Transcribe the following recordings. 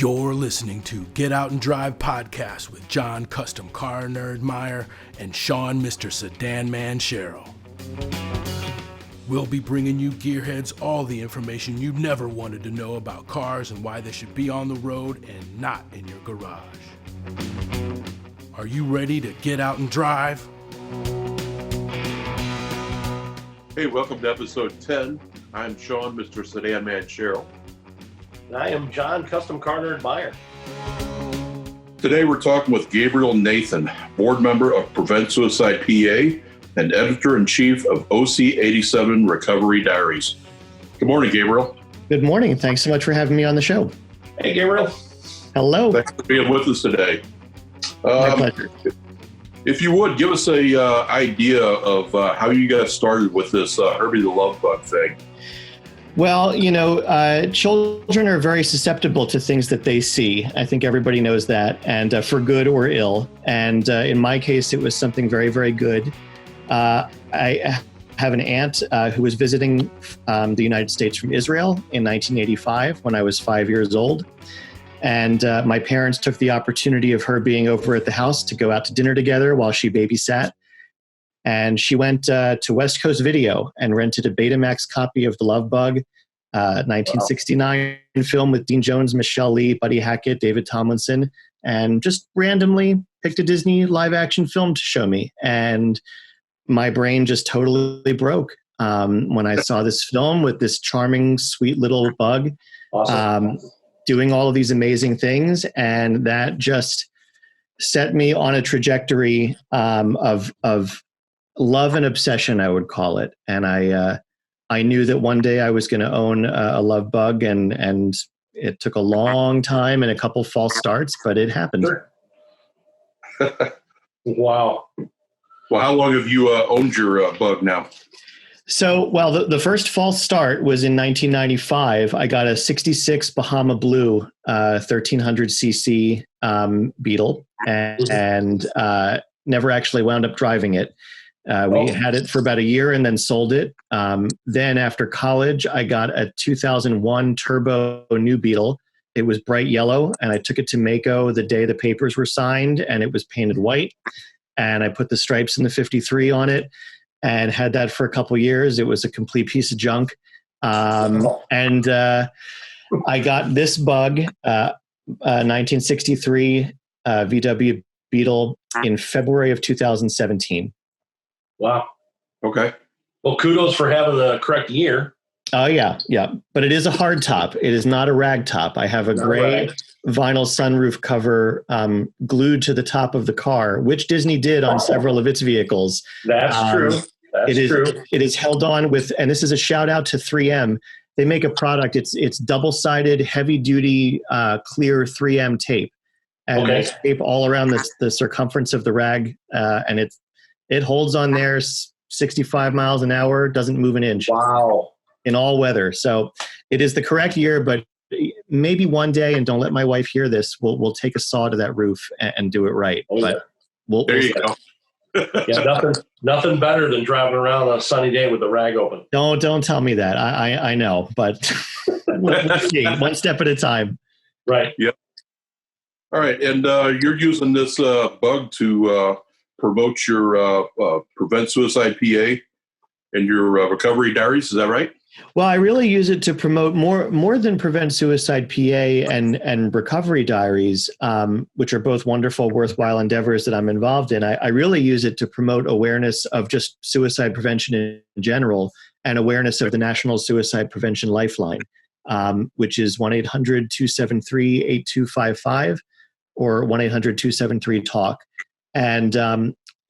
You're listening to Get Out and Drive podcast with John Custom Car Nerd Meyer and Shawn Mr. Sedan Man Sherrill. We'll be bringing you gearheads all the information you never wanted to know about cars and why they should be on the road and not in your garage. Are you ready to get out and drive? Hey, welcome to episode 10. I'm Shawn Mr. Sedan Man Sherrill. And I am John Custom Car Nerd Meyer. Today we're talking with Gabriel Nathan, board member of Prevent Suicide PA and editor-in-chief of OC87 Recovery Diaries. Good morning, Gabriel. Good morning. Thanks so much for having me on the show. Hey, Gabriel. Hello. Thanks for being with us today. My pleasure. If you would, give us a idea of how you got started with this Herbie the Love Bug thing. Well, children are very susceptible to things that they see. I think everybody knows that, and for good or ill. And in my case, it was something very, very good. I have an aunt who was visiting the United States from Israel in 1985 when I was 5 years old. And my parents took the opportunity of her being over at the house to go out to dinner together while she babysat. And she went to West Coast Video and rented a Betamax copy of The Love Bug, 1969 film with Dean Jones, Michelle Lee, Buddy Hackett, David Tomlinson, and just randomly picked a Disney live action film to show me. And my brain just totally broke when I saw this film with this charming, sweet little bug doing all of these amazing things. And that just set me on a trajectory of love and obsession, I would call it. And I knew that one day I was going to own a love bug, and it took a long time and a couple false starts, but it happened. Wow. Well, how long have you owned your bug now? So, well, the first false start was in 1995. I got a 66 Bahama Blue 1300cc Beetle and never actually wound up driving it. We had it for about a year and then sold it. Then after college, I got a 2001 Turbo New Beetle. It was bright yellow, and I took it to Mako the day the papers were signed, and it was painted white. And I put the stripes in the 53 on it and had that for a couple years. It was a complete piece of junk. And I got this bug, 1963 VW Beetle in February of 2017. Wow. Okay. Well, kudos for having the correct year. Oh, yeah. But it is a hard top. It is not a rag top. I have a gray vinyl sunroof cover glued to the top of the car, which Disney did on several of its vehicles. That's true. It is held on with, and this is a shout out to 3M. They make a product. It's double-sided, heavy-duty, clear 3M tape. And they tape all around the circumference of the rag, and it holds on there 65 miles an hour, doesn't move an inch. Wow. In all weather. So it is the correct year, but maybe one day, and don't let my wife hear this, we'll take a saw to that roof and do it right. There you go. Yeah, nothing better than driving around on a sunny day with the rag open. Don't tell me that. I know, but we'll see. One step at a time. Right. Yep. All right. And you're using this bug to promote your Prevent Suicide PA and your Recovery Diaries. Is that right? Well, I really use it to promote more than Prevent Suicide PA and Recovery Diaries, which are both wonderful, worthwhile endeavors that I'm involved in. I really use it to promote awareness of just suicide prevention in general and awareness of the National Suicide Prevention Lifeline, which is 1-800-273-8255 or 1-800-273-TALK. And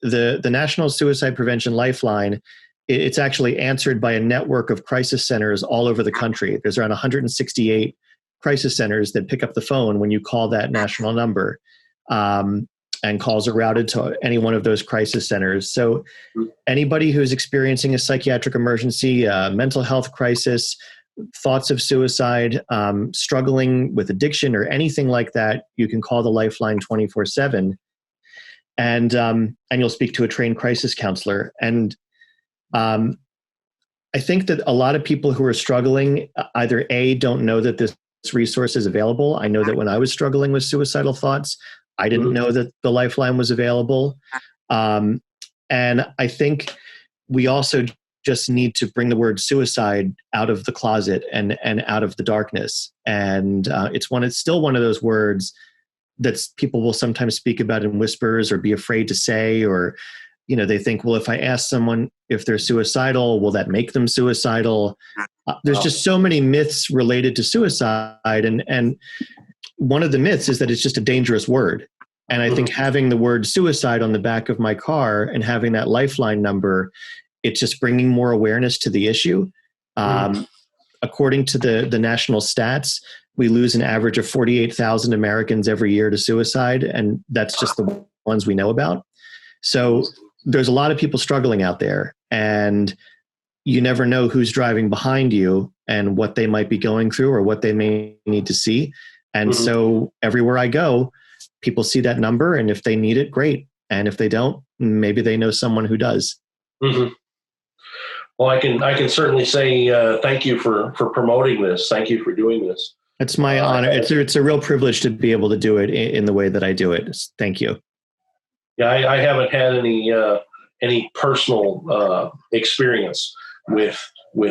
the National Suicide Prevention Lifeline, it's actually answered by a network of crisis centers all over the country. There's around 168 crisis centers that pick up the phone when you call that national number, and calls are routed to any one of those crisis centers. So anybody who's experiencing a psychiatric emergency, a mental health crisis, thoughts of suicide, struggling with addiction or anything like that, you can call the Lifeline 24/7, and you'll speak to a trained crisis counselor. And I think that a lot of people who are struggling either A, don't know that this resources available. I know that when I was struggling with suicidal thoughts, I didn't know that the Lifeline was available. And I think we also just need to bring the word suicide out of the closet and out of the darkness. And it's still one of those words that people will sometimes speak about in whispers or be afraid to say, or, they think, well, if I ask someone if they're suicidal, will that make them suicidal? There's just so many myths related to suicide. And one of the myths is that it's just a dangerous word. And I think having the word suicide on the back of my car and having that Lifeline number, it's just bringing more awareness to the issue. According to the national stats, we lose an average of 48,000 Americans every year to suicide. And that's just the ones we know about. So there's a lot of people struggling out there, and you never know who's driving behind you and what they might be going through or what they may need to see. And so everywhere I go, people see that number, and if they need it, great. And if they don't, maybe they know someone who does. Well, I can certainly say thank you for promoting this. Thank you for doing this. It's my honor. It's a real privilege to be able to do it in the way that I do it. Thank you. Yeah, I haven't had any personal experience with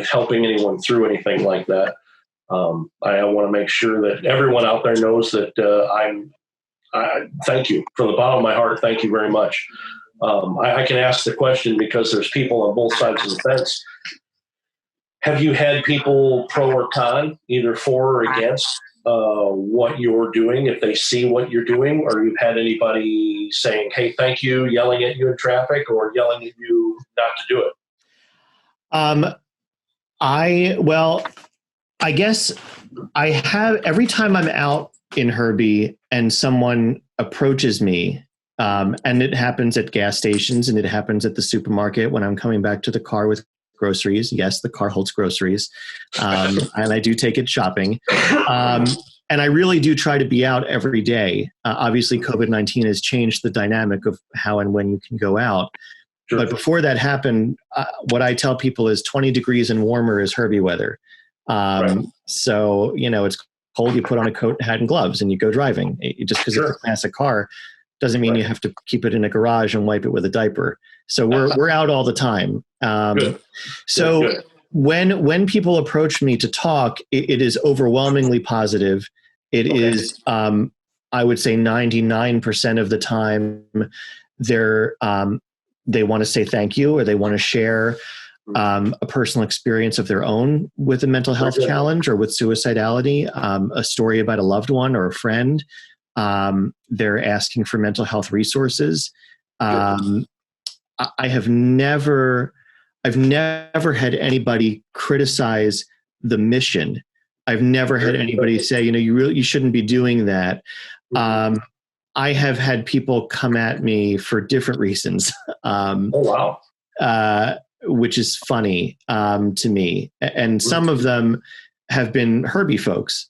helping anyone through anything like that. I want to make sure that everyone out there knows that I thank you from the bottom of my heart. Thank you very much. I can ask the question because there's people on both sides of the fence. Have you had people pro or con, either for or against what you're doing, if they see what you're doing, or you've had anybody saying, hey, thank you, yelling at you in traffic, or yelling at you not to do it? I guess I have, every time I'm out in Herbie and someone approaches me, and it happens at gas stations and it happens at the supermarket when I'm coming back to the car with groceries. Yes, the car holds groceries. And I do take it shopping. And I really do try to be out every day. Obviously, COVID-19 has changed the dynamic of how and when you can go out. Sure. But before that happened, what I tell people is 20 degrees and warmer is Herbie weather. Right. So, it's cold, you put on a coat, hat, and gloves, and you go driving. Just because it's a classic car doesn't mean you have to keep it in a garage and wipe it with a diaper. So we're out all the time. Good. When people approach me to talk, it is overwhelmingly positive. It is, I would say 99% of the time they want to say thank you, or they want to share a personal experience of their own with a mental health challenge or with suicidality, a story about a loved one or a friend. They're asking for mental health resources. I've never had anybody criticize the mission. I've never had anybody say, you shouldn't be doing that. I have had people come at me for different reasons. Oh, wow. Which is funny to me. And some of them have been Herbie folks.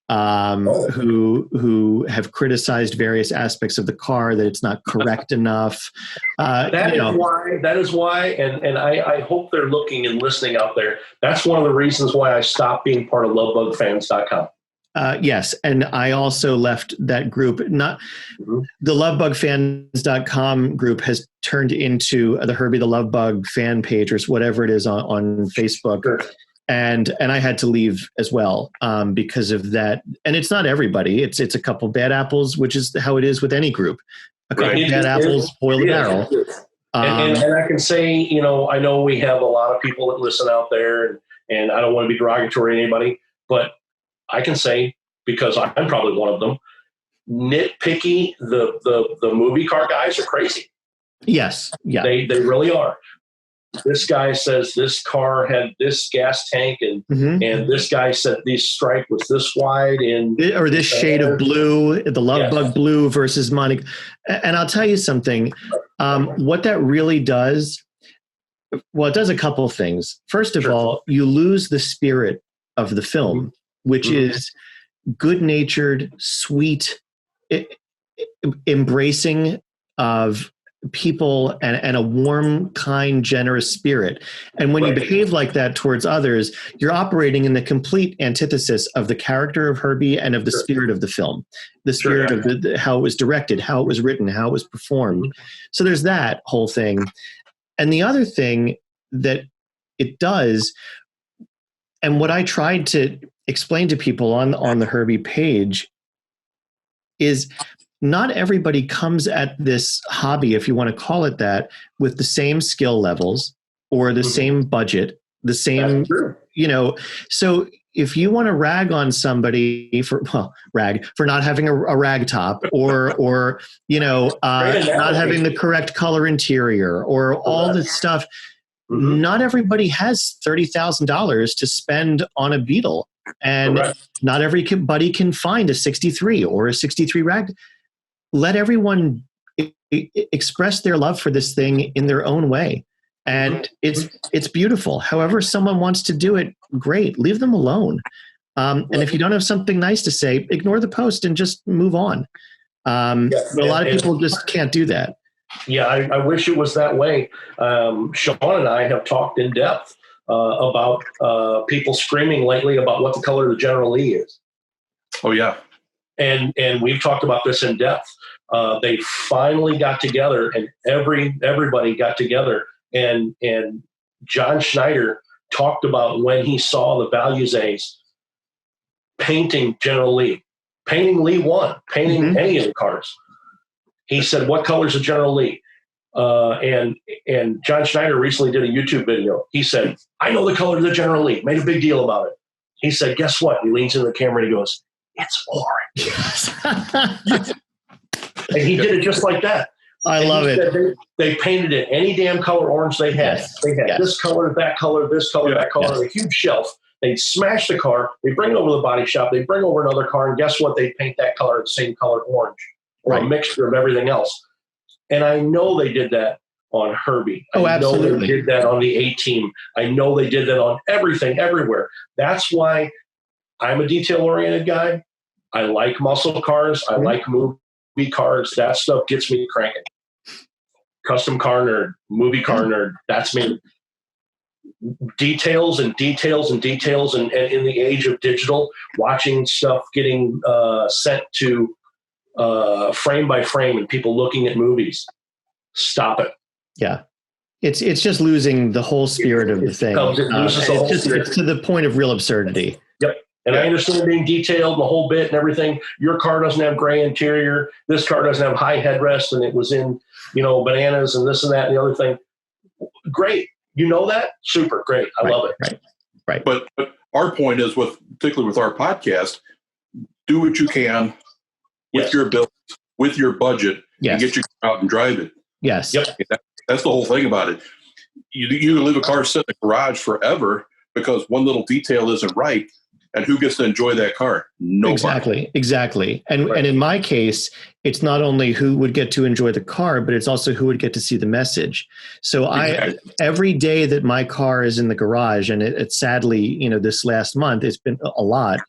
Who have criticized various aspects of the car, that it's not correct enough. That is why, and I hope they're looking and listening out there. That's one of the reasons why I stopped being part of lovebugfans.com. Yes, and I also left that group. The lovebugfans.com group has turned into the Herbie the Love Bug fan page, or whatever it is on Facebook. Sure. And I had to leave as well because of that. And it's not everybody. It's a couple bad apples, which is how it is with any group. A couple bad apples boil the barrel. And I can say, I know we have a lot of people that listen out there, and I don't want to be derogatory to anybody, but I can say, because I'm probably one of them, nitpicky, the movie car guys are crazy. Yes. Yeah. They really are. This guy says this car had this gas tank, and this guy said this stripe was this wide, or this shade of blue, the Love Bug blue versus Monica. And I'll tell you something, what that really does, it does a couple of things. First of all, you lose the spirit of the film, which is good-natured, sweet, embracing of people and a warm, kind, generous spirit. And when you behave like that towards others, you're operating in the complete antithesis of the character of Herbie and of the spirit of the film, the spirit of how it was directed, how it was written, how it was performed. So there's that whole thing. And the other thing that it does, and what I tried to explain to people on the Herbie page, is not everybody comes at this hobby, if you want to call it that, with the same skill levels or the same budget, the same, so if you want to rag on somebody for not having a rag top or not having the correct color interior or all this stuff, not everybody has $30,000 to spend on a Beetle, and not everybody can find a 63 or a 63 rag. Let everyone express their love for this thing in their own way. And it's beautiful. However someone wants to do it, great. Leave them alone. And if you don't have something nice to say, ignore the post and just move on. But a lot of people just can't do that. Yeah, I wish it was that way. Shawn and I have talked in depth about people screaming lately about what the color of the General Lee is. Oh, yeah. And we've talked about this in depth. They finally got together, and everybody got together, and John Schneider talked about when he saw the Values painting General Lee, painting Lee 1, painting any of the cars. He said, "What color's a General Lee?" And John Schneider recently did a YouTube video. He said, "I know the color of the General Lee." Made a big deal about it. He said, "Guess what?" He leans into the camera and he goes, "It's orange." And he did it just like that. I love it. They painted it any damn color orange they had. Yes. They had this color, that color, this color, that color, a huge shelf. They'd smash the car. They bring it over to the body shop. They bring over another car, and guess what? They paint that color the same color orange, or a mixture of everything else. And I know they did that on Herbie. I know they did that on the A-Team. I know they did that on everything, everywhere. That's why I'm a detail-oriented guy. I like muscle cars. I like movie cars. That stuff gets me cranking. Custom car nerd, movie car nerd. That's me. Details and details and details. And in the age of digital, watching stuff getting sent to frame by frame and people looking at movies. Stop it. Yeah. It's just losing the whole spirit of the thing. It's to the point of real absurdity. Yep. And I understand being detailed and the whole bit and everything. Your car doesn't have gray interior. This car doesn't have high headrest, and it was in, bananas and this and that and the other thing. Great. You know that? Super. Great. I love it. Right. But our point is, particularly with our podcast, do what you can with your ability, with your budget, and get your car out and drive it. Yes. Yep. That's the whole thing about it. You can leave a car sit in the garage forever because one little detail isn't right. And who gets to enjoy that car? Nobody. Exactly. And in my case, it's not only who would get to enjoy the car, but it's also who would get to see the message. So every day that my car is in the garage, and it sadly, this last month, it's been a lot,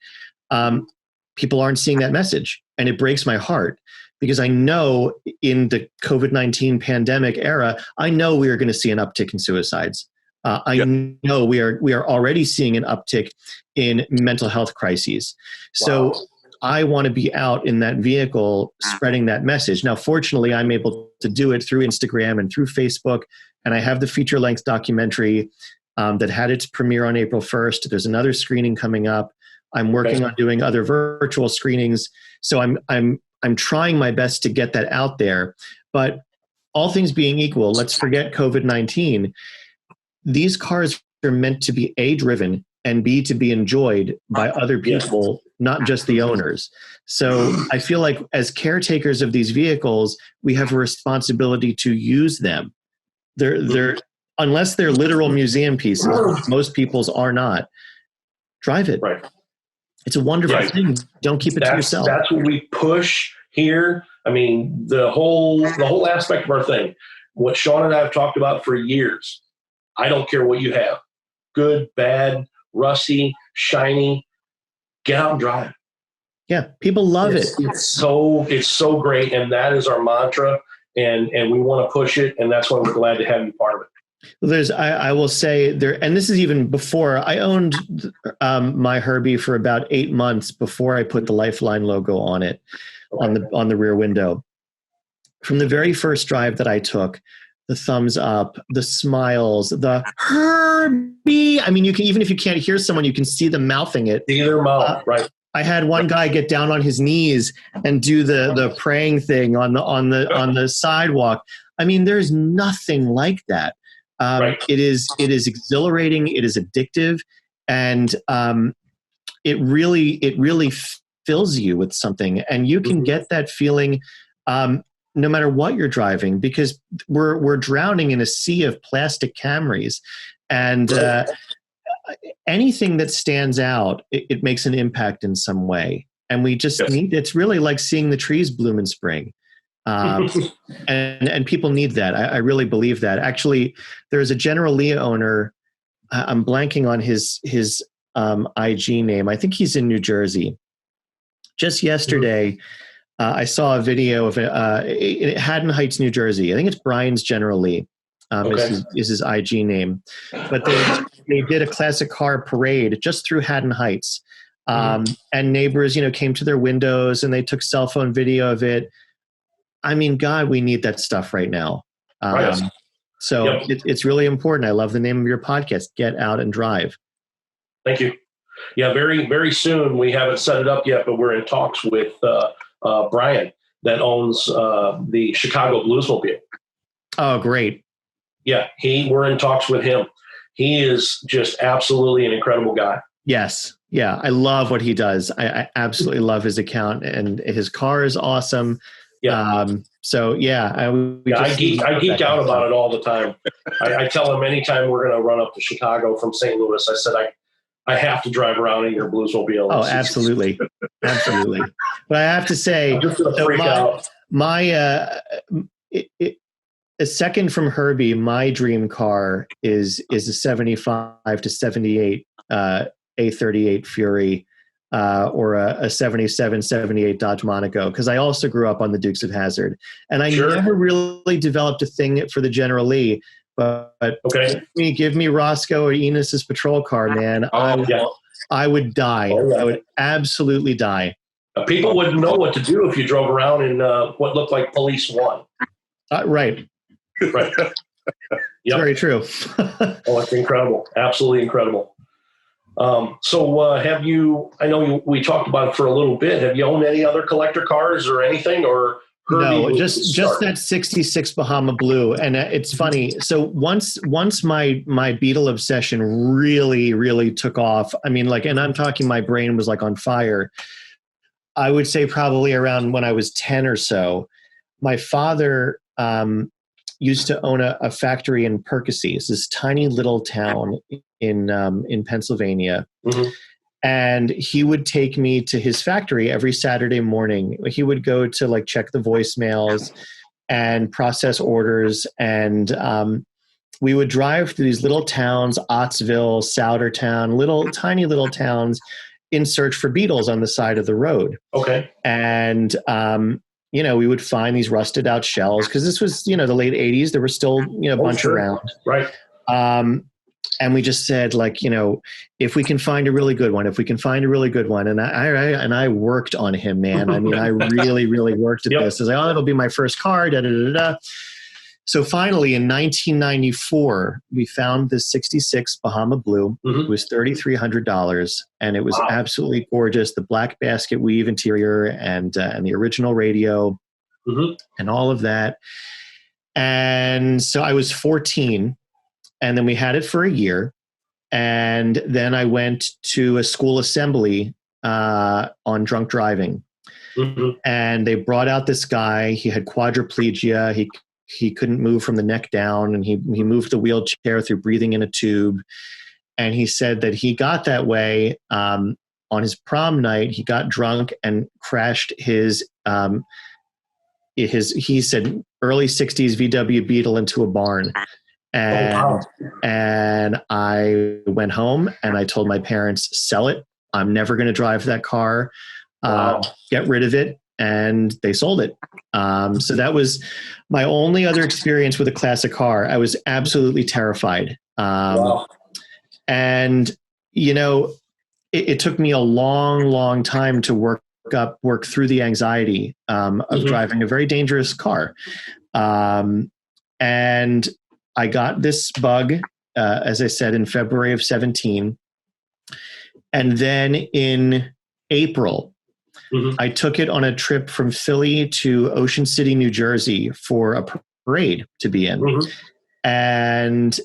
people aren't seeing that message. And it breaks my heart because I know in the COVID-19 pandemic era, I know we are going to see an uptick in suicides. I know we are already seeing an uptick in mental health crises. So I want to be out in that vehicle spreading that message. Now, fortunately, I'm able to do it through Instagram and through Facebook. And I have the feature-length documentary that had its premiere on April 1st. There's another screening coming up. I'm working on doing other virtual screenings. So I'm trying my best to get that out there. But all things being equal, let's forget COVID-19. These cars are meant to be A, driven, and B, to be enjoyed by other people, not just the owners. So I feel like as caretakers of these vehicles, we have a responsibility to use them. They're unless they're literal museum pieces, most people's are not. Drive it. Right. It's a wonderful thing. Don't keep it to yourself. That's what we push here. I mean, the whole aspect of our thing, what Shawn and I have talked about for years. I don't care what you have. Good, bad, rusty, shiny. Get out and drive it. Yeah, people love it. It's so great, and that is our mantra. and we want to push it, and that's why we're glad to have you part of it. Well, I will say there, and this is even before I owned my Herbie for about 8 months before I put the Lifeline logo on it, on the rear window. From the very first drive that I took, the thumbs up, the smiles, the Herbie. I mean, you can, even if you can't hear someone, you can see them mouthing it. See their mouth, right? I had one guy get down on his knees and do the praying thing on the sidewalk. I mean, there's nothing like that. Right. It is exhilarating. It is addictive, and it really fills you with something. And you can get that feeling no matter what you're driving, because we're drowning in a sea of plastic Camrys, and anything that stands out, it makes an impact in some way. And we just need. It's really like seeing the trees bloom in spring. And people need that. I really believe that. Actually, there's a General Lee owner. I'm blanking on his IG name. I think he's in New Jersey. Just yesterday, I saw a video of Haddon Heights, New Jersey. I think it's Brian's General Lee. Is his IG name. But they did a classic car parade just through Haddon Heights. And neighbors, came to their windows and they took cell phone video of it. I mean, God, we need that stuff right now. So it's really important. I love the name of your podcast, Get Out and Drive. Thank you. Yeah, very, very soon. We haven't set it up yet, but we're in talks with Brian that owns the Chicago Bluesmobile. Oh, great. Yeah, we're in talks with him. He is just absolutely an incredible guy. Yes. Yeah, I love what he does. I absolutely love his account, and his car is awesome. Yeah. I geek out about it all the time. I tell him anytime we're going to run up to Chicago from St. Louis, I said, I have to drive around in your Bluesmobile. Oh, absolutely. Absolutely. But I have to say, a second from Herbie, my dream car is a 75 to 78 A38 Fury. Or a 77, 78 Dodge Monaco, because I also grew up on the Dukes of Hazzard. And I never really developed a thing for the General Lee, but give me Roscoe or Enos's patrol car, man. I would die. I would absolutely die. People wouldn't know what to do if you drove around in what looked like Police One. Right. Yep. Very true. Oh, it's incredible. Absolutely incredible. So have you, I know we talked about it for a little bit. Have you owned any other collector cars or anything, or no, just that 66 Bahama Blue. And it's funny. So once my Beetle obsession really, really took off, I mean, and I'm talking, my brain was on fire. I would say probably around when I was 10 or so. My father, used to own a factory in Percy. It's this tiny little town in Pennsylvania. Mm-hmm. And he would take me to his factory every Saturday morning. He would go to check the voicemails and process orders. And we would drive through these little towns, Ottsville, Soudertown, tiny little towns, in search for beetles on the side of the road. Okay. And, we would find these rusted out shells, because this was, the late 80s. There were still, a bunch around. Right. And we just said, if we can find a really good one, And I worked on him, man. I mean, I really, really worked at this. I was like, that'll be my first car. So finally, in 1994, we found this 66 Bahama Blue. Mm-hmm. It was $3,300, and it was absolutely gorgeous. The black basket weave interior and the original radio, mm-hmm. and all of that. And so I was 14, and then we had it for a year. And then I went to a school assembly on drunk driving. Mm-hmm. And they brought out this guy. He had quadriplegia. He couldn't move from the neck down, and he moved the wheelchair through breathing in a tube. And he said that he got that way on his prom night. He got drunk and crashed his he said, early 60s VW Beetle into a barn. And I went home and I told my parents, sell it. I'm never going to drive that car. Get rid of it. and they sold it. So that was my only other experience with a classic car. I was absolutely terrified. Wow. And, it took me a long, long time to work through the anxiety of driving a very dangerous car. And I got this bug, as I said, in February of 17. And then in April, I took it on a trip from Philly to Ocean City, New Jersey for a parade to be in. And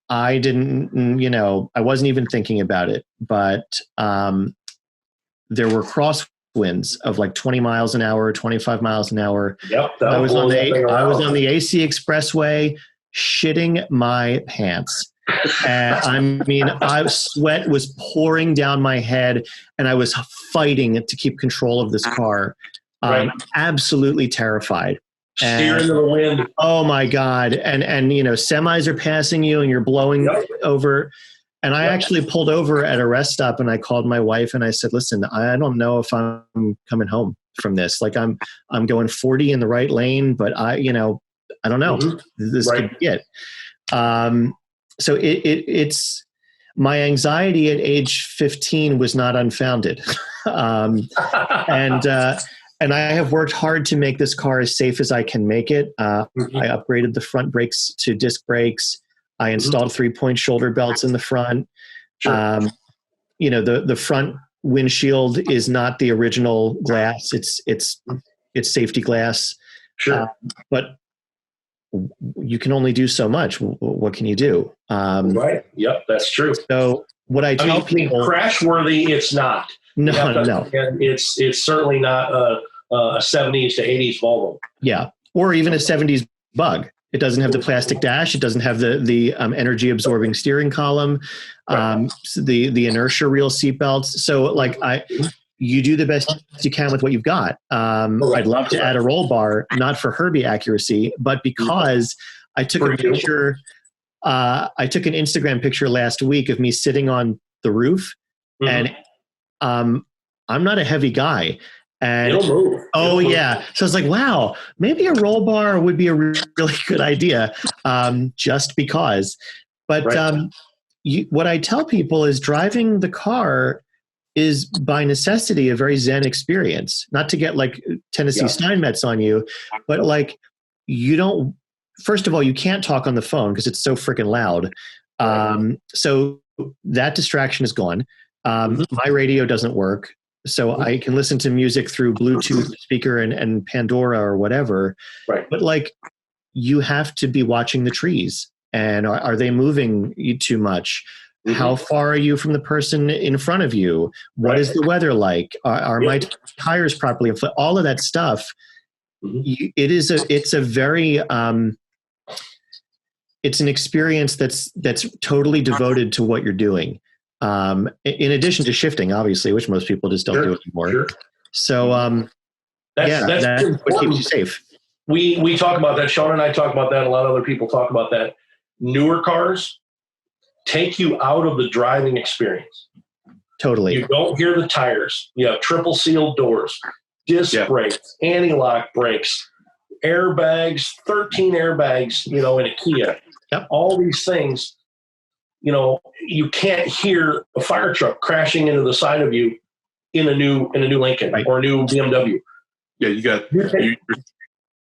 I didn't, I wasn't even thinking about it, but there were crosswinds of like 20 miles an hour, 25 miles an hour. Yep. I was on the AC Expressway shitting my pants. And sweat was pouring down my head, and I was fighting to keep control of this car. Absolutely terrified. Steering into the wind. Oh my God. And semis are passing you and you're blowing over. And I actually pulled over at a rest stop, and I called my wife and I said, listen, I don't know if I'm coming home from this. Like I'm going 40 in the right lane, but I don't know. This could be it. So it's my anxiety at age 15 was not unfounded. And I have worked hard to make this car as safe as I can make it. I upgraded the front brakes to disc brakes. I installed 3-point shoulder belts in the front. Sure. The front windshield is not the original glass. It's safety glass. Sure. But you can only do so much. What can you do? Right. Yep, that's true. So what I tell people, crash worthy, it's not. No. And it's certainly not a 70s to 80s Volvo. Yeah, or even a 70s Bug. It doesn't have the plastic dash. It doesn't have the energy absorbing steering column, so the inertia reel seatbelts. So you do the best you can with what you've got. I'd love to add a roll bar, not for Herbie accuracy, but because I took a picture. I took an Instagram picture last week of me sitting on the roof, and I'm not a heavy guy. And It'll move. Yeah. So I was like, wow, maybe a roll bar would be a really good idea, just because. But what I tell people is driving the car is by necessity a very Zen experience. Not to get like Tennessee Steinmetz on you, but first of all, you can't talk on the phone because it's so freaking loud. So that distraction is gone. My radio doesn't work. So I can listen to music through Bluetooth speaker and Pandora or whatever. Right. But you have to be watching the trees. And are they moving you too much? How far are you from the person in front of you? What is the weather like? Are my tires properly inflated? All of that stuff. It's a very it's an experience that's totally devoted to what you're doing. In addition to shifting, obviously, which most people just don't do anymore. Sure. So, that's what keeps you safe. We talk about that. Shawn and I talk about that. A lot of other people talk about that. Newer cars take you out of the driving experience. Totally. You don't hear the tires. You have triple sealed doors, disc brakes, anti-lock brakes, airbags, 13 airbags, in a Kia. Yep. All these things. You can't hear a fire truck crashing into the side of you in a new Lincoln or a new BMW. Yeah, you got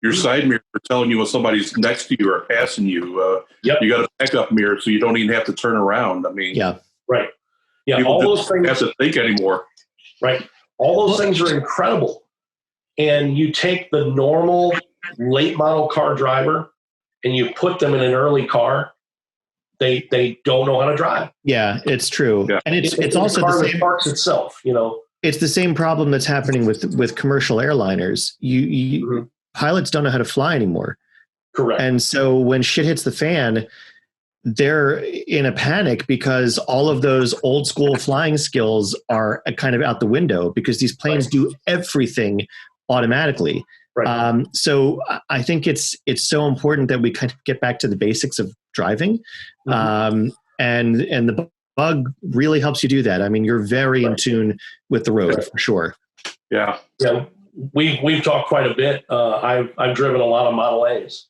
your side mirror telling you when somebody's next to you or passing you. You got a backup mirror, so you don't even have to turn around. I mean, right. Yeah, all those things have to think anymore. Right. All those things are incredible. And you take the normal late model car driver and you put them in an early car. They don't know how to drive. Yeah, it's true. Yeah. And it's also the car the same parks itself, It's the same problem that's happening with commercial airliners. You pilots don't know how to fly anymore. Correct. And so when shit hits the fan, they're in a panic because all of those old school flying skills are kind of out the window because these planes do everything automatically. Right. So I think it's so important that we kind of get back to the basics of driving. And the Bug really helps you do that. I mean, you're very in tune with the road for sure. Yeah. Yeah. we've talked quite a bit. I've driven a lot of Model A's,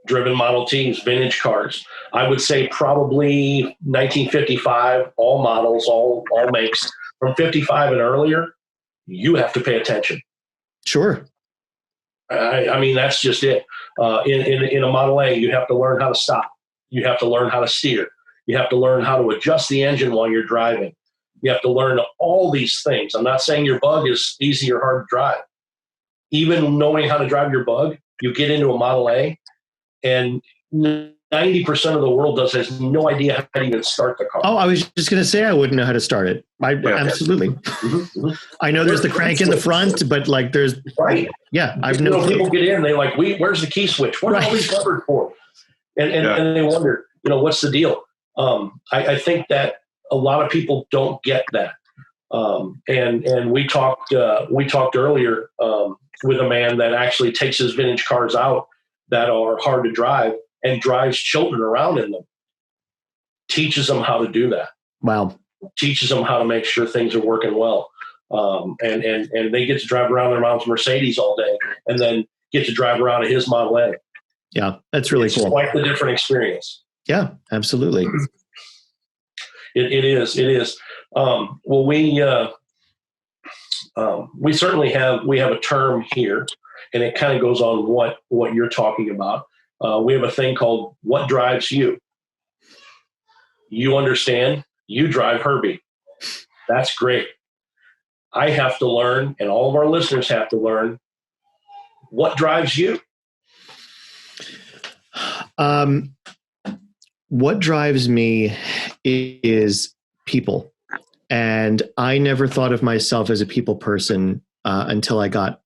driven Model T's, vintage cars. I would say probably 1955, all models, all makes. From 55 and earlier, you have to pay attention. Sure. I mean, that's just it. In a Model A, you have to learn how to stop. You have to learn how to steer. You have to learn how to adjust the engine while you're driving. You have to learn all these things. I'm not saying your Bug is easy or hard to drive. Even knowing how to drive your Bug, you get into a Model A, and 90% of the world has no idea how to even start the car. Oh, I was just going to say I wouldn't know how to start it. Absolutely. Mm-hmm. I know there's the crank in the front, but like there's right. Yeah, I've no. People get in, they like, where's the key switch? What are all these levers for? And they wonder, what's the deal? I think that a lot of people don't get that. And we talked earlier with a man that actually takes his vintage cars out that are hard to drive and drives children around in them. Teaches them how to do that. Wow. Teaches them how to make sure things are working well. And they get to drive around their mom's Mercedes all day and then get to drive around in his Model A. Yeah, that's really cool. It's quite the different experience. Yeah, absolutely. It is. Well, we certainly have a term here, and it kind of goes on what you're talking about. We have a thing called "What Drives You." You understand? You drive Herbie. That's great. I have to learn, and all of our listeners have to learn, what drives you. What drives me is people. And I never thought of myself as a people person until I got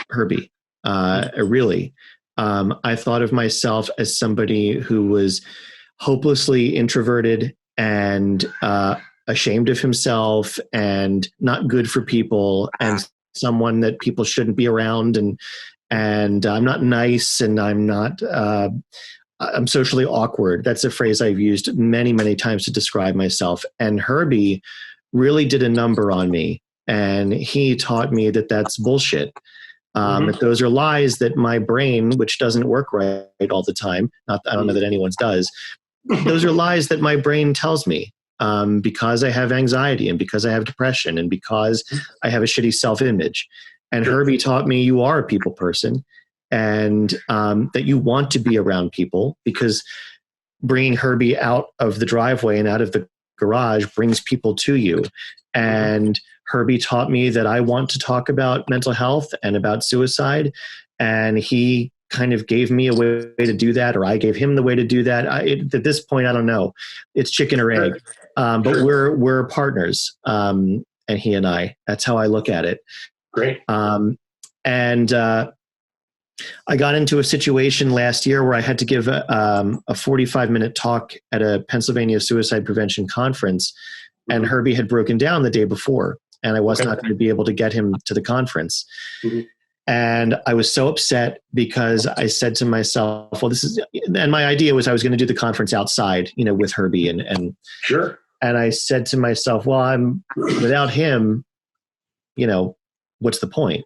Herbie. Really. I thought of myself as somebody who was hopelessly introverted and ashamed of himself and not good for people and someone that people shouldn't be around. And I'm not nice and I'm socially awkward. That's a phrase I've used many, many times to describe myself. And Herbie really did a number on me. And he taught me that that's bullshit. That those are lies that my brain, which doesn't work right all the time, I don't know that anyone's does, those are lies that my brain tells me because I have anxiety and because I have depression and because I have a shitty self-image. And Herbie taught me you are a people person and that you want to be around people, because bringing Herbie out of the driveway and out of the garage brings people to you. And Herbie taught me that I want to talk about mental health and about suicide. And he kind of gave me a way to do that, or I gave him the way to do that. At this point, I don't know. It's chicken or egg. But we're partners. And he and I, that's how I look at it. Great. I got into a situation last year where I had to give a 45-minute talk at a Pennsylvania suicide prevention conference, and Herbie had broken down the day before, and I was not going to be able to get him to the conference. And I was so upset because I said to myself, well, and my idea was I was going to do the conference outside, with Herbie and sure. And I said to myself, well, without him, what's the point?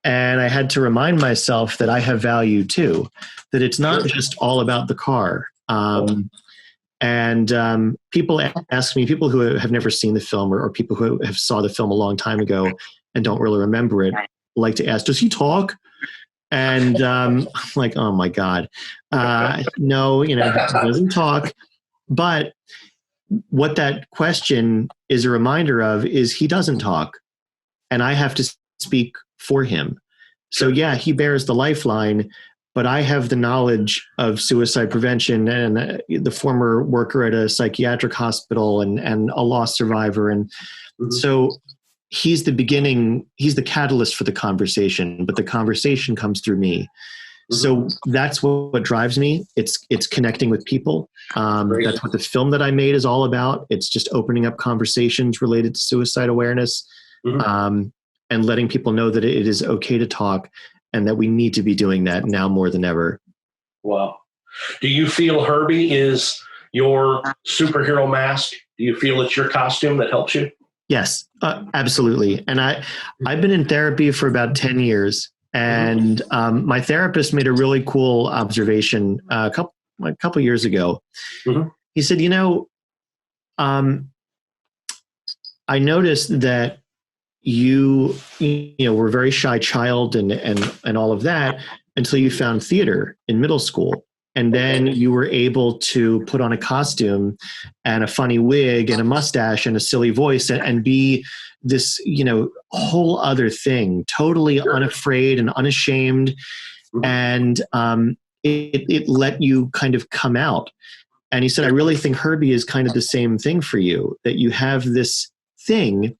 And I had to remind myself that I have value too, that it's not just all about the car. People ask me, people who have never seen the film or people who have saw the film a long time ago and don't really remember it, like to ask, does he talk? And I'm like, oh my God. No, he doesn't talk. But what that question is a reminder of is he doesn't talk. And I have to speak for him. So yeah, he bears the lifeline, but I have the knowledge of suicide prevention and the former worker at a psychiatric hospital and a lost survivor. And so he's the beginning, he's the catalyst for the conversation, but the conversation comes through me. So that's what drives me. It's connecting with people. That's what the film that I made is all about. It's just opening up conversations related to suicide awareness. And letting people know that it is okay to talk and that we need to be doing that now more than ever. Wow. Do you feel Herbie is your superhero mask? Do you feel it's your costume that helps you? Yes, absolutely. And I've been in therapy for about 10 years. And my therapist made a really cool observation a couple years ago. Mm-hmm. He said, I noticed that you were a very shy child and all of that until you found theater in middle school. And then you were able to put on a costume and a funny wig and a mustache and a silly voice and be this, whole other thing, totally unafraid and unashamed. And it let you kind of come out. And he said, I really think Herbie is kind of the same thing for you, that you have this thing.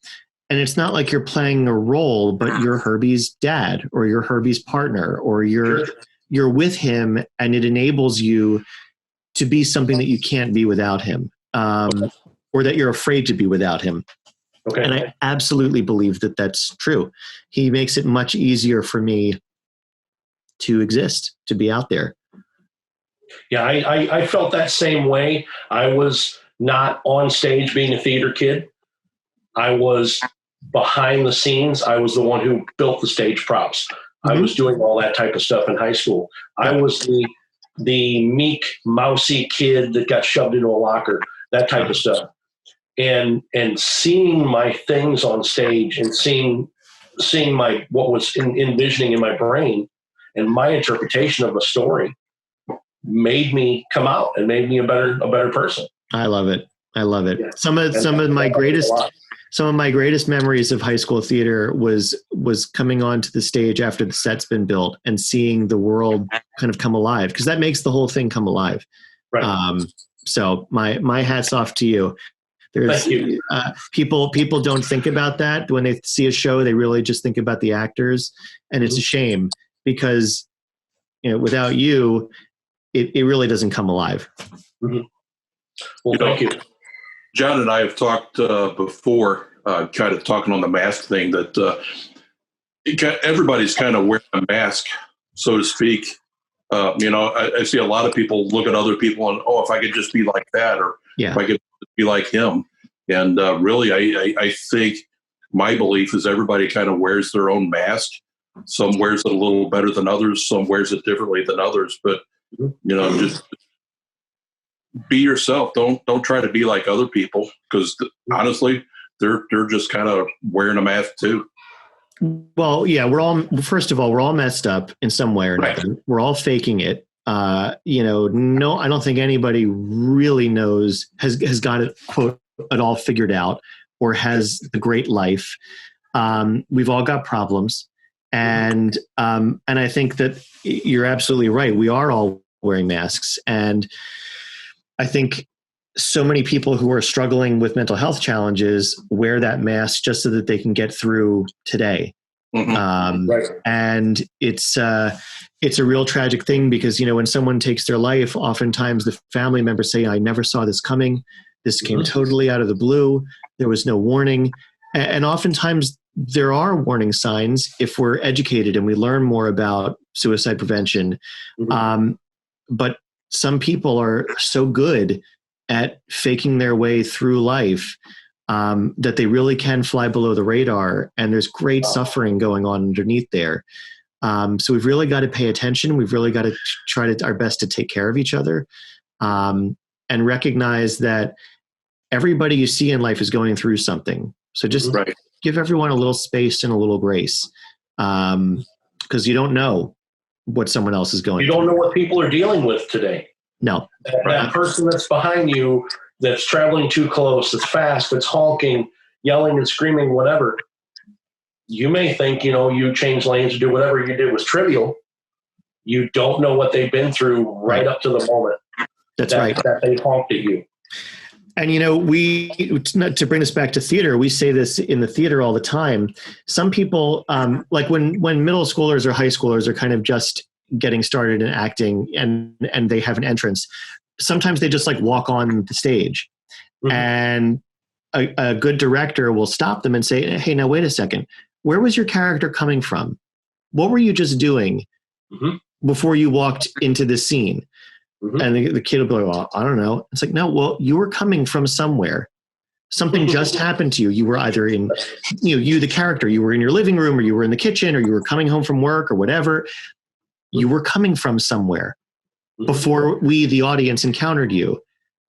And it's not like you're playing a role, but you're Herbie's dad or you're Herbie's partner or you're with him, and it enables you to be something that you can't be without him, or that you're afraid to be without him. Okay. And I absolutely believe that that's true. He makes it much easier for me to exist, to be out there. Yeah, I felt that same way. I was not on stage being a theater kid. I was behind the scenes. I was the one who built the stage props. I was doing all that type of stuff in high school. I was the meek, mousy kid that got shoved into a locker, that type of stuff. And seeing my things on stage and seeing my what was envisioning in my brain and my interpretation of a story made me come out and made me a better person. I love it. Yeah. Some of my greatest memories of high school theater was coming onto the stage after the set's been built and seeing the world kind of come alive, because that makes the whole thing come alive. Right. So my hat's off to you. Thank you. People don't think about that when they see a show. They really just think about the actors, and it's a shame because without you, it really doesn't come alive. Mm-hmm. Well, thank you. John and I have talked before, kind of talking on the mask thing, that everybody's kind of wearing a mask, so to speak. I see a lot of people look at other people and, if I could just be like that, or if I could be like him. And really, I think my belief is everybody kind of wears their own mask. Some wears it a little better than others. Some wears it differently than others. But, just be yourself. Don't try to be like other people, because honestly, they're just kind of wearing a mask too. Well, yeah, we're all messed up in some way or another. Right. We're all faking it. No, I don't think anybody really knows, has got it, quote, it all figured out or has the great life. We've all got problems. And I think that you're absolutely right. We are all wearing masks. And I think so many people who are struggling with mental health challenges wear that mask just so that they can get through today. Right. And it's a real tragic thing, because, when someone takes their life, oftentimes the family members say, I never saw this coming. This came totally out of the blue. There was no warning. And oftentimes there are warning signs if we're educated and we learn more about suicide prevention. But some people are so good at faking their way through life that they really can fly below the radar, and there's great suffering going on underneath there. So we've really got to pay attention. We've really got to try our best to take care of each other, and recognize that everybody you see in life is going through something. So just give everyone a little space and a little grace, because you don't know what someone else is going through. You don't know what people are dealing with today. No. That person that's behind you, that's traveling too close, that's fast, that's honking, yelling and screaming, whatever. You may think, you change lanes or do whatever you did was trivial. You don't know what they've been through right up to the moment that they honked at you. And, we, to bring us back to theater, we say this in the theater all the time. Some people, like when middle schoolers or high schoolers are kind of just getting started in acting and they have an entrance, sometimes they just walk on the stage, and a good director will stop them and say, hey, now wait a second. Where was your character coming from? What were you just doing before you walked into this scene? And the kid will be like, well, I don't know. It's like, no, well, you were coming from somewhere. Something just happened to you. You were either in, you, the character, you were in your living room, or you were in the kitchen, or you were coming home from work or whatever. You were coming from somewhere before we, the audience, encountered you.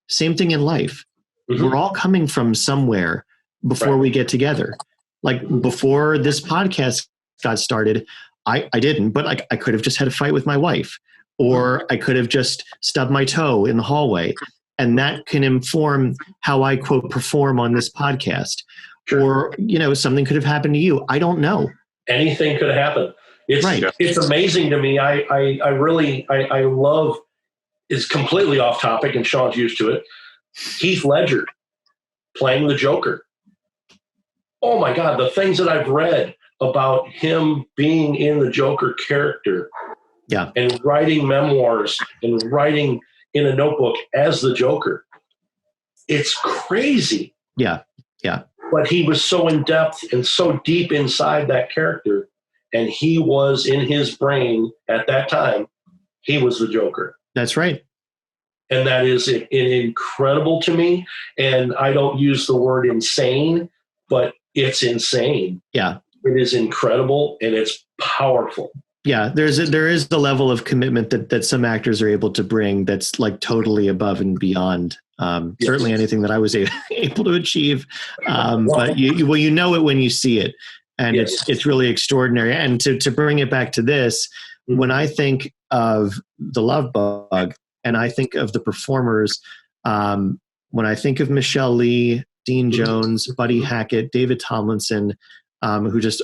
Same thing in life. We're all coming from somewhere before we get together. Like before this podcast got started, I didn't, but I could have just had a fight with my wife, or I could have just stubbed my toe in the hallway. And that can inform how I, quote, perform on this podcast. Or, something could have happened to you. I don't know. Anything could happen. It's amazing to me. I love, it's completely off topic and Shawn's used to it. Heath Ledger playing the Joker. Oh my God, the things that I've read about him being in the Joker character, and writing memoirs and writing in a notebook as the Joker. It's crazy. Yeah. But he was so in depth and so deep inside that character, and he was in his brain at that time, he was the Joker. That's right. And that is incredible to me. And I don't use the word insane, but it's insane. Yeah. It is incredible and it's powerful. Yeah, there is the level of commitment that some actors are able to bring that's like totally above and beyond certainly anything that I was able to achieve. But you know it when you see it, and it's really extraordinary. And to bring it back to this, when I think of the Love Bug and I think of the performers, when I think of Michelle Lee, Dean Jones, Buddy Hackett, David Tomlinson, who just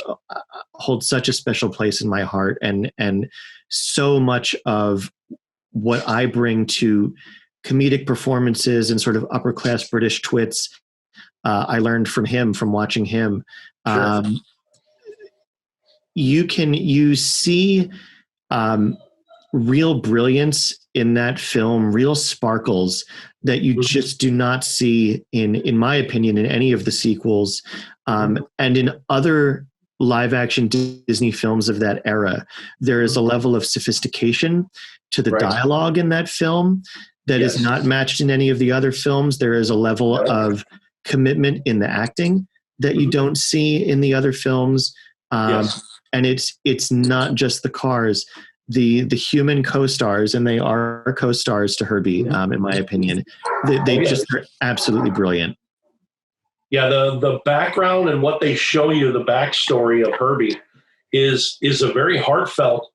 holds such a special place in my heart, and so much of what I bring to comedic performances and sort of upper class British twits, I learned from him, from watching him. Sure. You see real brilliance in that film, real sparkles that you just do not see in my opinion, in any of the sequels. And in other live action Disney films of that era, there is a level of sophistication to the dialogue in that film that is not matched in any of the other films. There is a level of commitment in the acting that you don't see in the other films. And it's not just the cars, the human co-stars, and they are co-stars to Herbie, in my opinion. They just are absolutely brilliant. Yeah, the background and what they show you, the backstory of Herbie, is a very heartfelt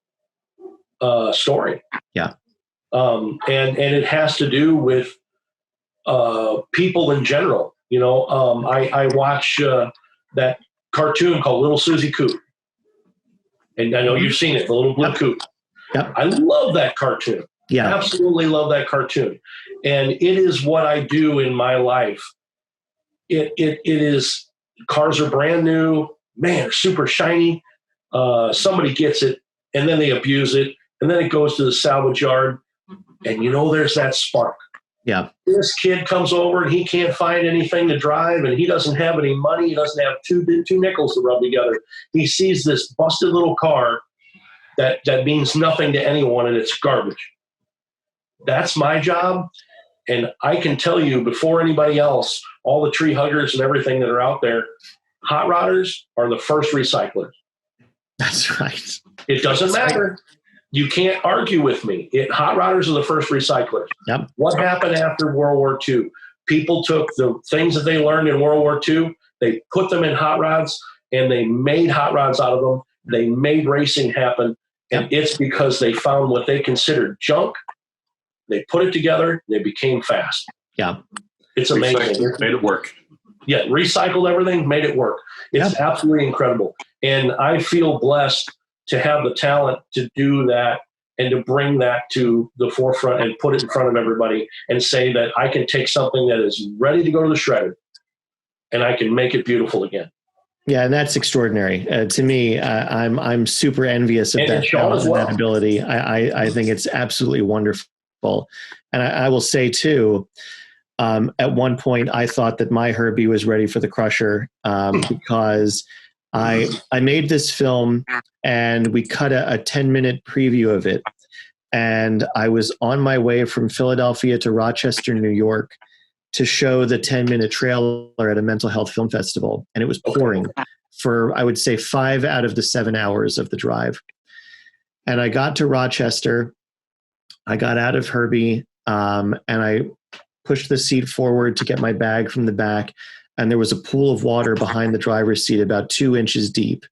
story. Yeah, and it has to do with people in general. I watch that cartoon called Little Susie Coop, and I know you've seen it, the little blue coop. Yep. I love that cartoon. Yeah, absolutely love that cartoon, and it is what I do in my life. It is, cars are brand new, man, they're super shiny. Somebody gets it and then they abuse it, and then it goes to the salvage yard, and there's that spark. Yeah. This kid comes over and he can't find anything to drive, and he doesn't have any money. He doesn't have two nickels to rub together. He sees this busted little car that means nothing to anyone, and it's garbage. That's my job. And I can tell you, before anybody else, all the tree huggers and everything that are out there, hot rodders are the first recyclers. That's right. It doesn't matter. You can't argue with me. Hot rodders are the first recyclers. Yep. What happened after World War II? People took the things that they learned in World War II, they put them in hot rods, and they made hot rods out of them. They made racing happen. And it's because they found what they considered junk. They put it together. They became fast. Yeah. It's amazing. Made it work. Yeah. Recycled everything, made it work. It's absolutely incredible. And I feel blessed to have the talent to do that and to bring that to the forefront and put it in front of everybody and say that I can take something that is ready to go to the shredder and I can make it beautiful again. Yeah, and that's extraordinary. To me, I'm super envious of that talent and that ability. I think it's absolutely wonderful. And I will say too, at one point I thought that my Herbie was ready for the crusher, because I made this film and we cut a 10-minute preview of it. And I was on my way from Philadelphia to Rochester, New York. to show the 10-minute trailer at a mental health film festival. And it was pouring for, I would say, 5 out of the 7 hours of the drive. And I got to Rochester. I got out of Herbie, and I pushed the seat forward to get my bag from the back. And there was a pool of water behind the driver's seat about 2 inches deep.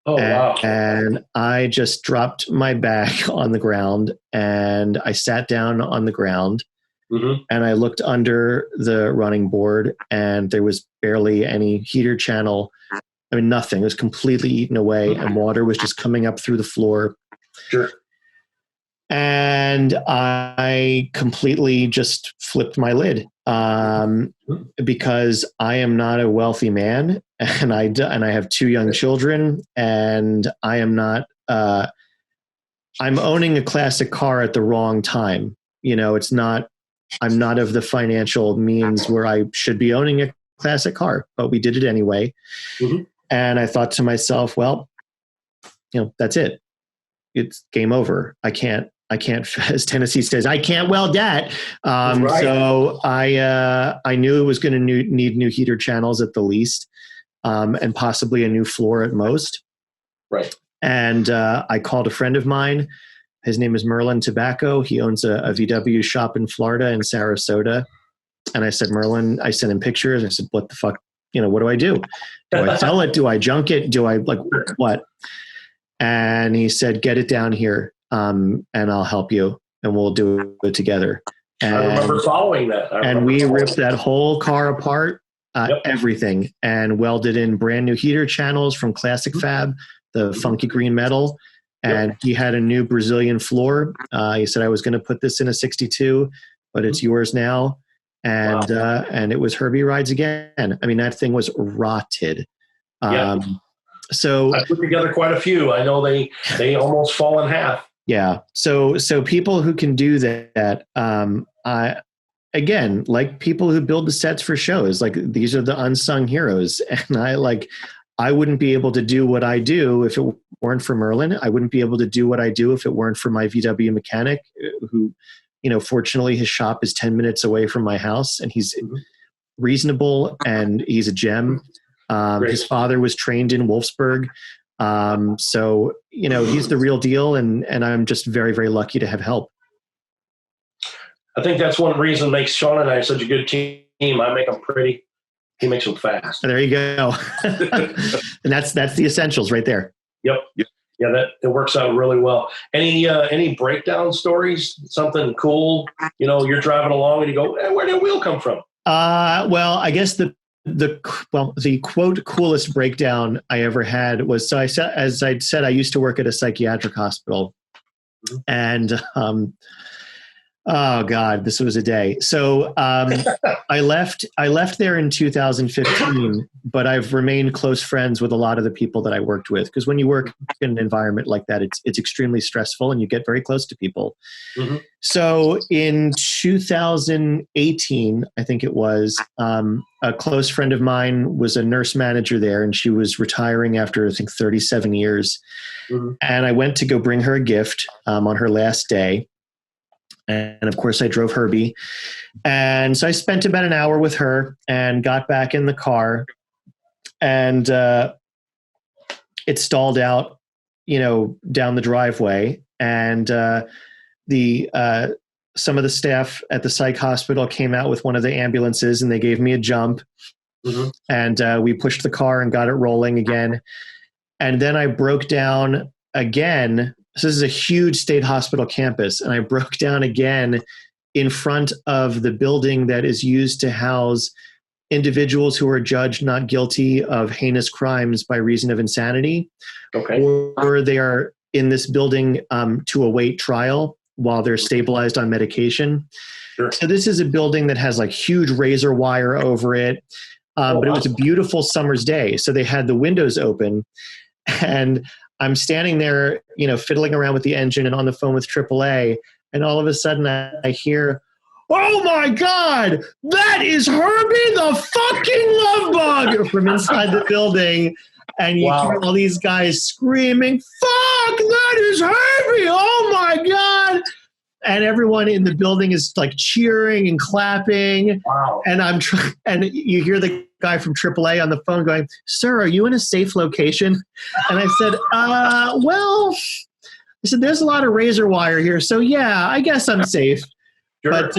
Oh, wow. And I just dropped my bag on the ground, and I sat down on the ground, and I looked under the running board, and there was barely any heater channel. I mean, nothing. It was completely eaten away, and water was just coming up through the floor. Sure. And I completely just flipped my lid, because I am not a wealthy man, and I have 2 young children, and I am not. I'm owning a classic car at the wrong time. It's not. I'm not of the financial means where I should be owning a classic car, but we did it anyway. And I thought to myself, well, that's it. It's game over. I can't, as Tennessee says, I can't weld that. Right. So I knew it was going to need new heater channels at the least, and possibly a new floor at most. Right. And I called a friend of mine. His name is Merlin Tobacco. He owns a VW shop in Florida, in Sarasota. And I said, Merlin, I sent him pictures. I said, what the fuck? What do I do? Do I sell it? Do I junk it? Do I what? And he said, get it down here, and I'll help you, and we'll do it together. And, I remember following that. And we ripped that whole car apart, everything, and welded in brand new heater channels from Classic Fab, the funky green metal. And he had a new Brazilian floor. He said, I was going to put this in a 62, but it's yours now. And and it was Herbie Rides Again. I mean, that thing was rotted. So I put together quite a few. I know they almost fall in half. Yeah. So people who can do that, again, like people who build the sets for shows, like these are the unsung heroes. And I wouldn't be able to do what I do if it weren't for Merlin. I wouldn't be able to do what I do if it weren't for my VW mechanic, who, fortunately his shop is 10 minutes away from my house, and he's reasonable and he's a gem. His father was trained in Wolfsburg. So, he's the real deal, and I'm just very, very lucky to have help. I think that's one reason makes Shawn and I such a good team. I make them pretty. He makes them fast. There you go. And that's the essentials right there. Yep. Yeah, it works out really well. Any breakdown stories? Something cool? You're driving along and you go, where did the wheel come from? Well, I guess the quote coolest breakdown I ever had was, so as I said, I used to work at a psychiatric hospital, and oh God, this was a day. So I left there in 2015, but I've remained close friends with a lot of the people that I worked with, because when you work in an environment like that, it's extremely stressful, and you get very close to people. So in 2018, I think it was, a close friend of mine was a nurse manager there, and she was retiring after, I think, 37 years. And I went to go bring her a gift on her last day. And of course I drove Herbie. And so I spent about an hour with her and got back in the car, and it stalled out, down the driveway. And some of the staff at the psych hospital came out with one of the ambulances, and they gave me a jump. And we pushed the car and got it rolling again. And then I broke down again. So this is a huge state hospital campus, and I broke down again in front of the building that is used to house individuals who are judged not guilty of heinous crimes by reason of insanity, or they are in this building to await trial while they're stabilized on medication. Sure. So this is a building that has like huge razor wire over it, but it was a beautiful summer's day. So they had the windows open, and I'm standing there, fiddling around with the engine and on the phone with AAA. And all of a sudden I hear, oh my God, that is Herbie the fucking Love Bug from inside the building. And you hear all these guys screaming, fuck, that is Herbie. Oh my God. and everyone in the building is like cheering and clapping. Wow. And and you hear the guy from AAA on the phone going, "Sir, are you in a safe location?" And I said, well, I said, there's a lot of razor wire here. So yeah, I guess I'm safe. Sure. But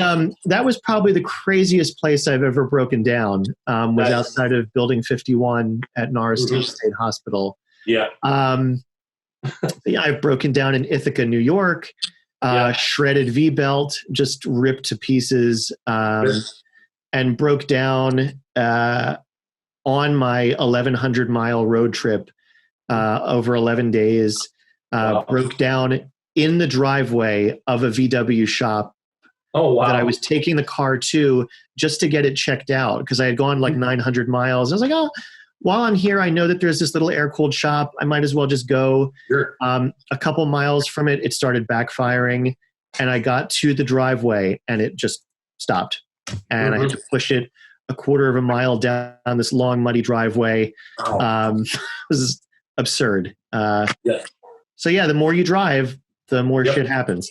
that was probably the craziest place I've ever broken down, was outside of Building 51 at Norristown State Hospital. Yeah. Yeah, I've broken down in Ithaca, New York, shredded V-belt, just ripped to pieces, and broke down on my 1,100-mile road trip over 11 days, broke down in the driveway of a VW shop. Oh, wow. That I was taking the car to just to get it checked out because I had gone like 900 miles. I was like, oh, while I'm here, I know that there's this little air-cooled shop. I might as well just go. Sure. A couple miles from it, it started backfiring, and I got to the driveway, and it just stopped. And I had to push it a quarter of a mile down this long, muddy driveway. It was absurd. So yeah, the more you drive, the more shit happens.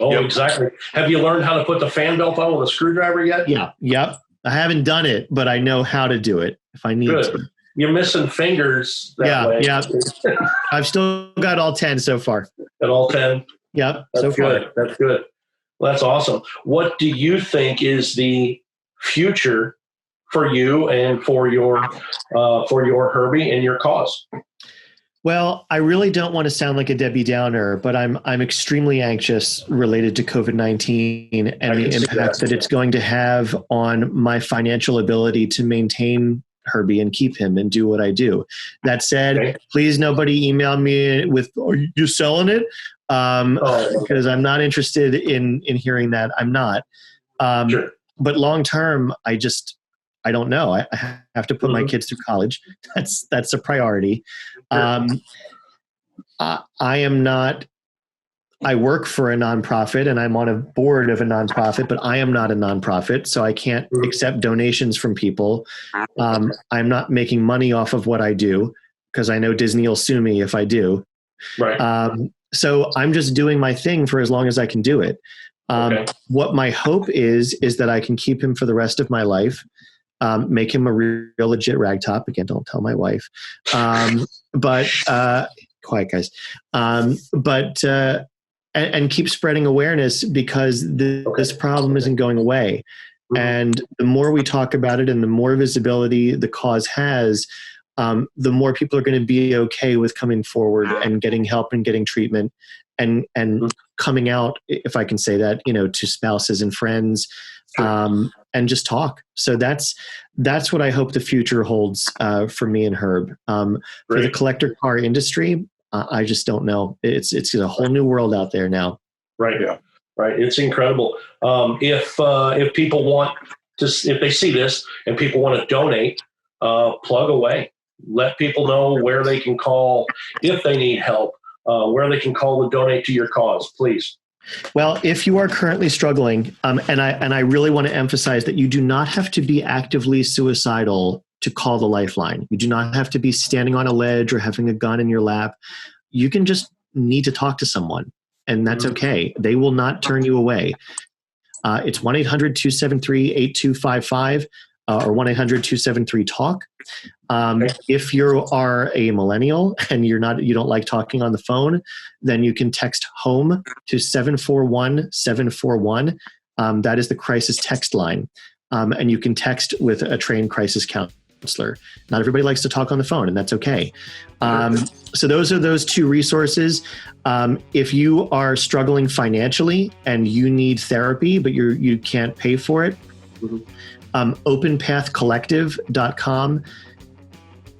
Oh, exactly. Have you learned how to put the fan belt on with a screwdriver yet? Yeah. Yep. I haven't done it, but I know how to do it if I need to. You're missing fingers that way. Yeah. I've still got all 10 so far. At all 10? Yep. That's so good. far. That's good. Well, that's awesome. What do you think is the future for you and for your Herbie and your cause? Well, I really don't want to sound like a Debbie Downer, but I'm extremely anxious related to COVID-19 and the impact that it's going to have on my financial ability to maintain Herbie and keep him and do what I do. That said, please nobody email me with, "Are you selling it?" Because I'm not interested in hearing that. I'm not. Sure. But long term, I don't know. I have to put my kids through college. That's a priority. Sure. I work for a nonprofit and I'm on a board of a nonprofit, but I am not a nonprofit, so I can't accept donations from people. I'm not making money off of what I do because I know Disney will sue me if I do. Right. So I'm just doing my thing for as long as I can do it. What my hope is that I can keep him for the rest of my life. Make him a real legit ragtop. Again, don't tell my wife. But quiet, guys. And keep spreading awareness because this problem isn't going away. And the more we talk about it and the more visibility the cause has, the more people are going to be okay with coming forward and getting help and getting treatment and coming out, if I can say that, to spouses and friends. And just talk. So that's what I hope the future holds for me and Herb. For the collector car industry, I just don't know. It's a whole new world out there now. Right. Yeah. Right. It's incredible. If people want to, if they see this and people want to donate, plug away. Let people know where they can call if they need help. Where they can call to donate to your cause, please. Well, if you are currently struggling, and I really want to emphasize that you do not have to be actively suicidal to call the Lifeline. You do not have to be standing on a ledge or having a gun in your lap. You can just need to talk to someone, and that's okay. They will not turn you away. It's 1-800-273-8255 or 1-800-273-TALK. If you are a millennial and you don't like talking on the phone, then you can text HOME to 741-741. That is the crisis text line. And you can text with a trained crisis counselor. Not everybody likes to talk on the phone, and that's okay. So those are those two resources. If you are struggling financially and you need therapy, but you can't pay for it, openpathcollective.com.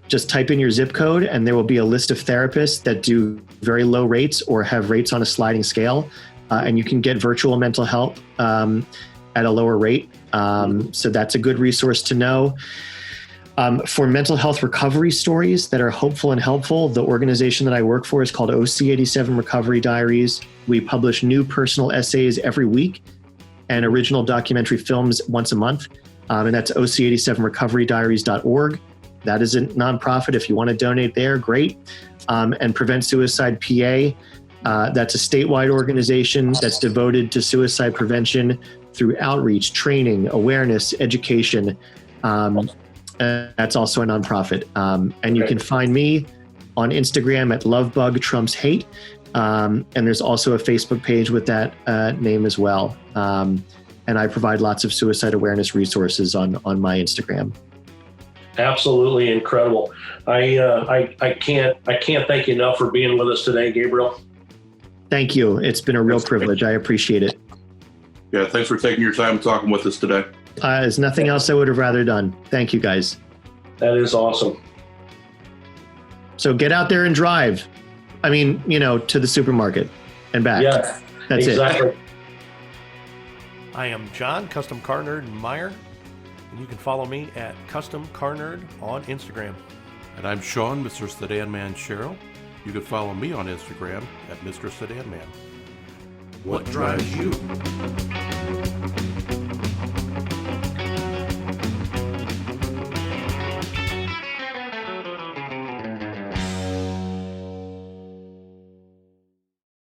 Just type in your zip code and there will be a list of therapists that do very low rates or have rates on a sliding scale. And you can get virtual mental health at a lower rate. So that's a good resource to know. For mental health recovery stories that are hopeful and helpful, the organization that I work for is called OC87 Recovery Diaries. We publish new personal essays every week and original documentary films once a month. And that's OC87recoverydiaries.org. That is a nonprofit. If you want to donate there, great. And Prevent Suicide PA That's a statewide organization that's devoted to suicide prevention through outreach, training, awareness, education. That's also a nonprofit. And you can find me on Instagram at lovebugtrumpshate. And there's also a Facebook page with that name as well. And I provide lots of suicide awareness resources on my Instagram. Absolutely incredible. I can't thank you enough for being with us today, Gabriel. Thank you. It's been a real privilege. I appreciate it. Yeah, thanks for taking your time talking with us today. There's nothing else I would have rather done. Thank you, guys. That is awesome. So get out there and drive. I mean, to the supermarket and back. Yeah, that's exactly. it. I am John, Custom Car Nerd in Meyer, and you can follow me at Custom Car Nerd on Instagram. And I'm Shawn, Mr. Sedan Man Sherrill. You can follow me on Instagram at Mr. Sedan Man. What drives you?